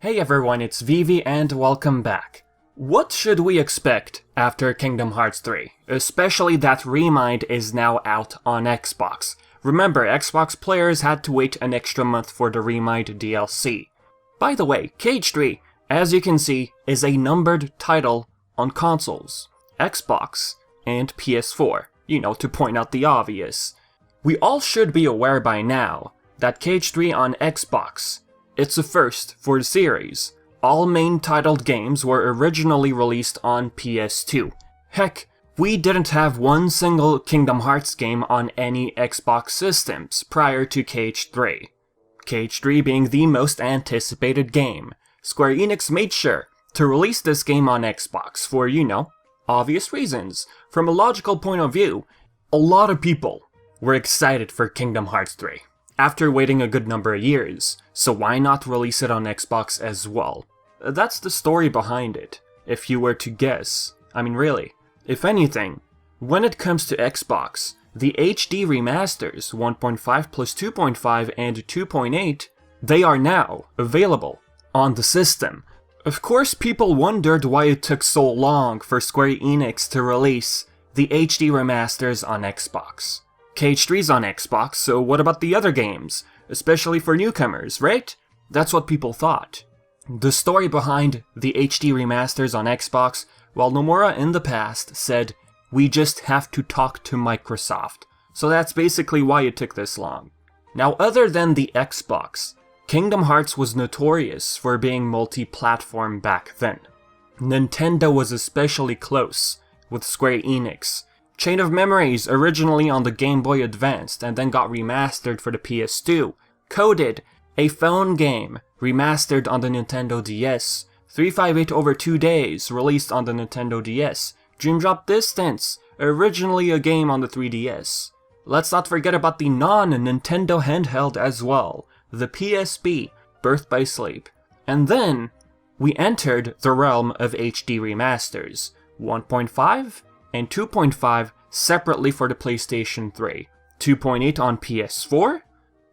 Hey everyone, it's Vivi and welcome back. What should we expect after Kingdom Hearts 3? Especially that Remind is now out on Xbox. Remember, Xbox players had to wait an extra month for the Remind DLC. By the way, KH3, as you can see, is a numbered title on consoles, Xbox and PS4, to point out the obvious. We all should be aware by now that KH3 on Xbox, it's a first for the series. All main titled games were originally released on PS2. Heck, we didn't have one single Kingdom Hearts game on any Xbox systems prior to KH3. KH3 being the most anticipated game. Square Enix made sure to release this game on Xbox for, obvious reasons. From a logical point of view, a lot of people were excited for Kingdom Hearts 3 after waiting a good number of years, so why not release it on Xbox as well? That's the story behind it, if you were to guess. I mean really. If anything, when it comes to Xbox, the HD remasters 1.5 plus 2.5 and 2.8, they are now available on the system. Of course, people wondered why it took so long for Square Enix to release the HD remasters on Xbox. KH3's on Xbox, so what about the other games? Especially for newcomers, right? That's what people thought. The story behind the HD remasters on Xbox, while Nomura in the past said, we just have to talk to Microsoft. So that's basically why it took this long. Now, other than the Xbox, Kingdom Hearts was notorious for being multi-platform back then. Nintendo was especially close with Square Enix. Chain of Memories, originally on the Game Boy Advance and then got remastered for the PS2. Coded, a phone game, remastered on the Nintendo DS. 358 over 2 days, released on the Nintendo DS. Dream Drop Distance, originally a game on the 3DS. Let's not forget about the non-Nintendo handheld as well, the PSP, Birth by Sleep. And then, we entered the realm of HD remasters, 1.5 and 2.5 separately for the PlayStation 3, 2.8 on PS4,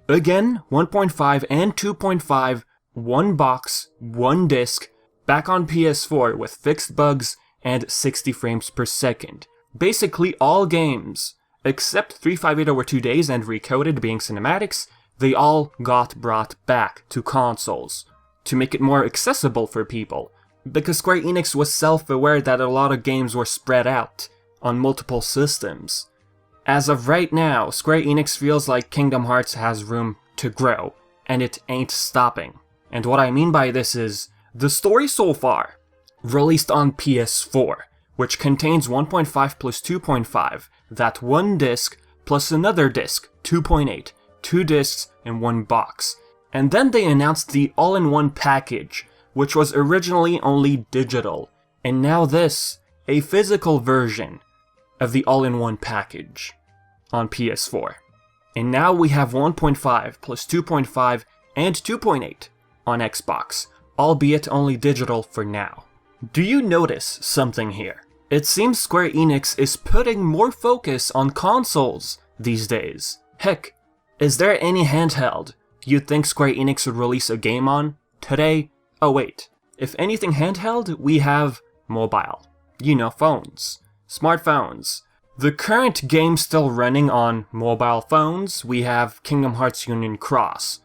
again 1.5 and 2.5, one box, one disc, back on PS4 with fixed bugs and 60 frames per second. Basically all games, except 358 over 2 days and Recoded being cinematics, they all got brought back to consoles to make it more accessible for people, because Square Enix was self-aware that a lot of games were spread out on multiple systems. As of right now, Square Enix feels like Kingdom Hearts has room to grow, and it ain't stopping. And what I mean by this is, the story so far, released on PS4, which contains 1.5 plus 2.5, that one disc plus another disc, 2.8, 2 discs in one box. And then they announced the all-in-one package, which was originally only digital, and now this, a physical version of the all-in-one package on PS4. And now we have 1.5 plus 2.5 and 2.8 on Xbox, albeit only digital for now. Do you notice something here? It seems Square Enix is putting more focus on consoles these days. Heck, is there any handheld you'd think Square Enix would release a game on today? Oh wait, if anything handheld, we have mobile. Phones. Smartphones. The current game still running on mobile phones, we have Kingdom Hearts Union Cross.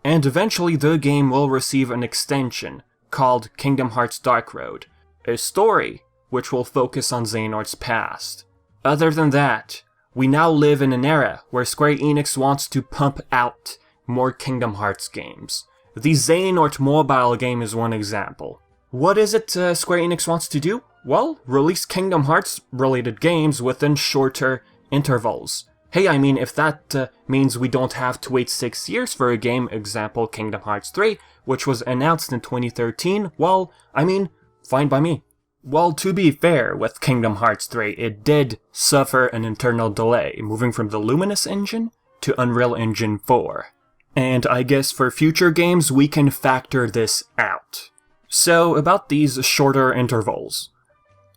And eventually the game will receive an extension called Kingdom Hearts Dark Road, a story which will focus on Xehanort's past. Other than that, we now live in an era where Square Enix wants to pump out more Kingdom Hearts games. The Xehanort mobile game is one example. What is it Square Enix wants to do? Well, release Kingdom Hearts related games within shorter intervals. Hey, I mean, if that means we don't have to wait 6 years for a game, example Kingdom Hearts 3, which was announced in 2013, well, I mean, fine by me. Well, to be fair with Kingdom Hearts 3, it did suffer an internal delay, moving from the Luminous engine to Unreal Engine 4. And I guess for future games, we can factor this out. So, about these shorter intervals.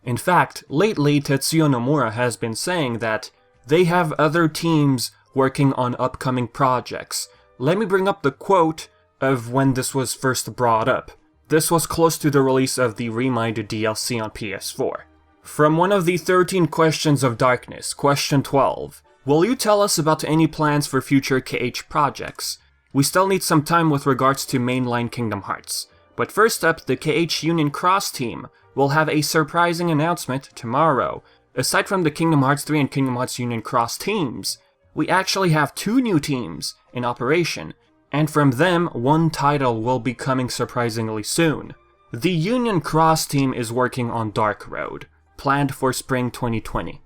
In fact, lately Tetusya Nomura has been saying that they have other teams working on upcoming projects. Let me bring up the quote of when this was first brought up. This was close to the release of the Remind DLC on PS4. From one of the 13 questions of darkness, question 12. Will you tell us about any plans for future KH projects? We still need some time with regards to mainline Kingdom Hearts. But first up, the KH Union Cross team will have a surprising announcement tomorrow. Aside from the Kingdom Hearts 3 and Kingdom Hearts Union Cross teams, we actually have 2 new teams in operation, and from them, one title will be coming surprisingly soon. The Union Cross team is working on Dark Road, planned for spring 2020.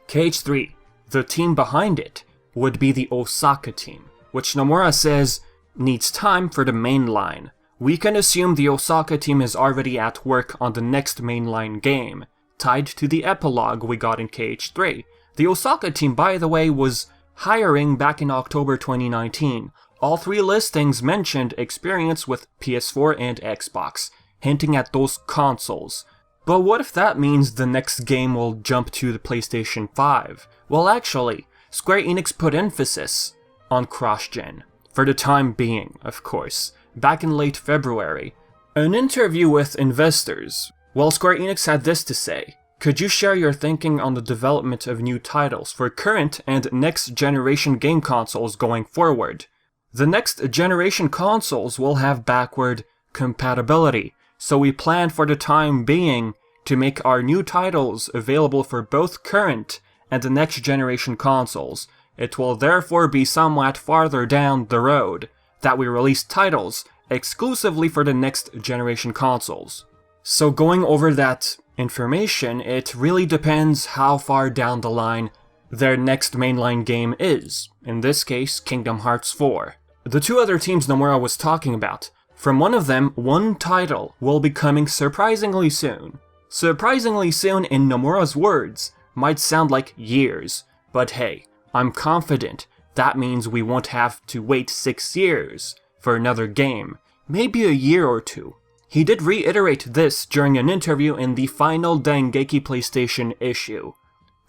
KH3, the team behind it, would be the Osaka team, which Nomura says needs time for the main line. We can assume the Osaka team is already at work on the next mainline game, tied to the epilogue we got in KH3. The Osaka team, by the way, was hiring back in October 2019. All 3 listings mentioned experience with PS4 and Xbox, hinting at those consoles. But what if that means the next game will jump to the PlayStation 5? Well, actually, Square Enix put emphasis on cross-gen, for the time being, of course, back in late February. An interview with investors, well, Square Enix had this to say: could you share your thinking on the development of new titles for current and next generation game consoles going forward? The next generation consoles will have backward compatibility, so we plan for the time being to make our new titles available for both current and the next generation consoles. It will therefore be somewhat farther down the road that we release titles exclusively for the next generation consoles. So going over that information, it really depends how far down the line their next mainline game is, in this case, Kingdom Hearts 4. The 2 other teams Nomura was talking about, from one of them, one title will be coming surprisingly soon. Surprisingly soon, in Nomura's words, might sound like years, but hey, I'm confident that means we won't have to wait 6 years for another game, maybe a year or 2. He did reiterate this during an interview in the final Dengeki PlayStation issue.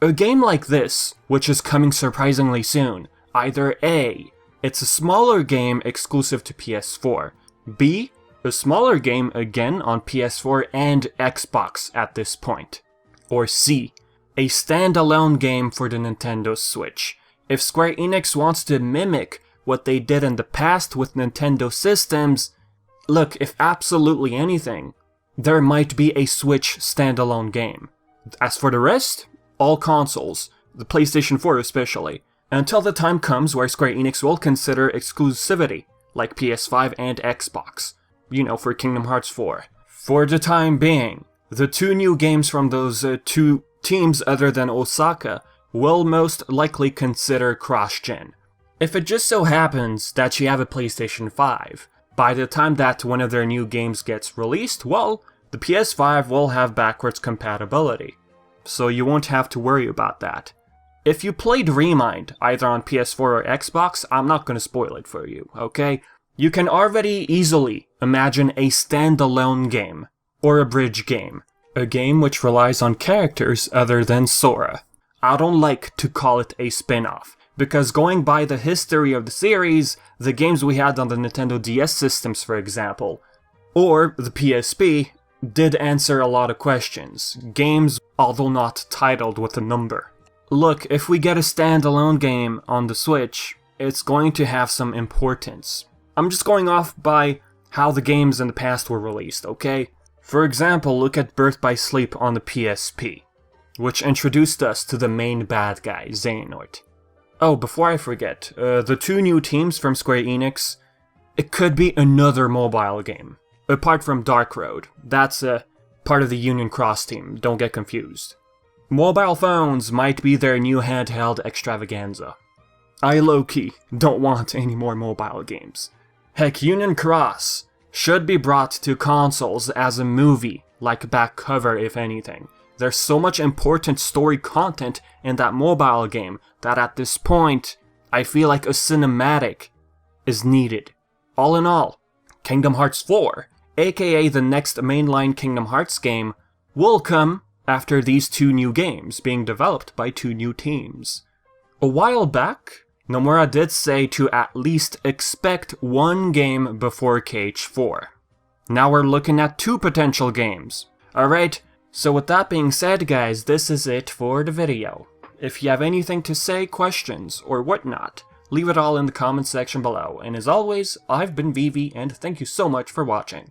A game like this, which is coming surprisingly soon, either A, it's a smaller game exclusive to PS4, B, a smaller game again on PS4 and Xbox at this point, or C, a standalone game for the Nintendo Switch. If Square Enix wants to mimic what they did in the past with Nintendo systems, look, if absolutely anything, there might be a Switch standalone game. As for the rest, all consoles, the PlayStation 4 especially, until the time comes where Square Enix will consider exclusivity, like PS5 and Xbox, for Kingdom Hearts 4. For the time being, the 2 new games from those 2 teams other than Osaka will most likely consider cross-gen. If it just so happens that you have a PlayStation 5, by the time that one of their new games gets released, well, the PS5 will have backwards compatibility, so you won't have to worry about that. If you played Remind, either on PS4 or Xbox, I'm not going to spoil it for you, okay? You can already easily imagine a standalone game, or a bridge game, a game which relies on characters other than Sora. I don't like to call it a spin-off, because going by the history of the series, the games we had on the Nintendo DS systems, for example, or the PSP, did answer a lot of questions. Games, although not titled with a number. Look, if we get a standalone game on the Switch, it's going to have some importance. I'm just going off by how the games in the past were released, okay? For example, look at Birth by Sleep on the PSP, which introduced us to the main bad guy, Xehanort. Oh, before I forget, the 2 new teams from Square Enix, it could be another mobile game. Apart from Dark Road, that's part of the Union Cross team, don't get confused. Mobile phones might be their new handheld extravaganza. I low-key don't want any more mobile games. Heck, Union Cross should be brought to consoles as a movie, like back cover if anything. There's so much important story content in that mobile game that at this point, I feel like a cinematic is needed. All in all, Kingdom Hearts 4, aka the next mainline Kingdom Hearts game, will come after these 2 new games being developed by 2 new teams. A while back, Nomura did say to at least expect 1 game before KH4. Now we're looking at 2 potential games. Alright, so with that being said guys, this is it for the video. If you have anything to say, questions, or whatnot, leave it all in the comments section below. And as always, I've been Vivi, and thank you so much for watching.